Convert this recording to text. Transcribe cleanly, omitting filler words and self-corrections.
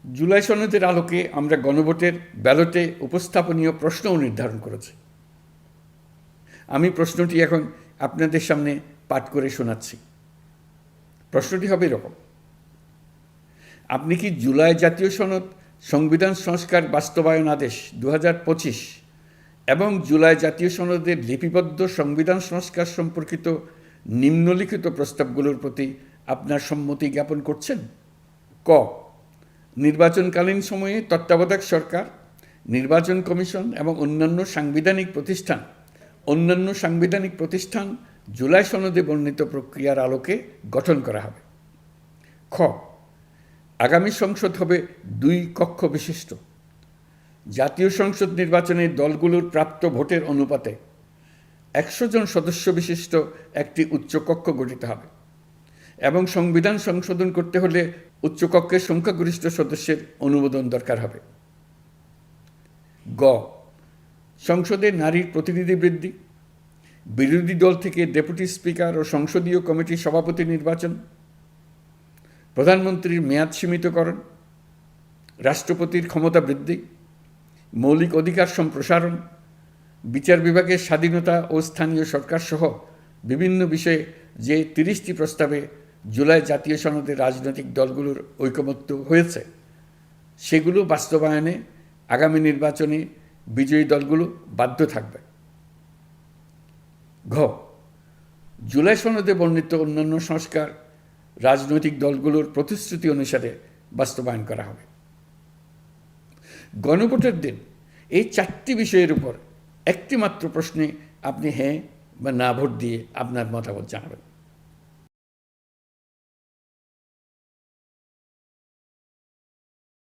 জুলাই সনদের আলোকে আমরা গণভোটের ব্যালটে উপস্থাপনীয় প্রশ্নও নির্ধারণ করেছি। আমি প্রশ্নটি এখন আপনাদের সামনে পাঠ করে শোনাচ্ছি। প্রশ্নটি হবে এরকম: আপনি কি জুলাই জাতীয় সনদ সংবিধান সংস্কার বাস্তবায়ন আদেশ 2025 এবং জুলাই জাতীয় সনদের লিপিবদ্ধ সংবিধান সংস্কার সম্পর্কিত নিম্নলিখিত প্রস্তাবগুলোর প্রতি আপনার সম্মতি জ্ঞাপন করছেন? ক, নির্বাচনকালীন সময়ে তত্ত্বাবধায়ক সরকার, নির্বাচন কমিশন এবং অন্যান্য সাংবিধানিক প্রতিষ্ঠান জুলাই সনদে বর্ণিত প্রক্রিয়ার আলোকে গঠন করা হবে। খ, আগামী সংসদ হবে 2 কক্ষ বিশিষ্ট। জাতীয় সংসদ নির্বাচনে দলগুলোর প্রাপ্ত ভোটের অনুপাতে 100 জন সদস্য বিশিষ্ট একটি উচ্চকক্ষ গঠিত হবে এবং সংবিধান সংশোধন করতে হলে উচ্চকক্ষের সংখ্যাগরিষ্ঠ সদস্যের অনুমোদন দরকার হবে। গ, সংসদে নারীর প্রতিনিধি বৃদ্ধি, বিরোধী দল থেকে ডেপুটি স্পিকার ও সংসদীয় কমিটির সভাপতি নির্বাচন, প্রধানমন্ত্রীর মেয়াদ সীমিতকরণ, রাষ্ট্রপতির ক্ষমতা বৃদ্ধি, মৌলিক অধিকার সম্প্রসারণ, বিচার বিভাগের স্বাধীনতা ও স্থানীয় সরকার সহ বিভিন্ন বিষয়ে যে 30টি প্রস্তাবে জুলাই জাতীয় সনদে রাজনৈতিক দলগুলোর ঐকমত্য হয়েছে সেগুলো বাস্তবায়নে আগামী নির্বাচনে বিজয়ী দলগুলো বাধ্য থাকবে। ঘ, জুলাই সনদে বর্ণিত অন্যান্য সংস্কার রাজনৈতিক দলগুলোর প্রতিশ্রুতি অনুসারে বাস্তবায়ন করা হবে। গণভোটের দিন এই 4টি বিষয়ের উপর একটি মাত্র প্রশ্নে আপনি হ্যাঁ বা না ভোট দিয়ে আপনার মতামত জানাবেন।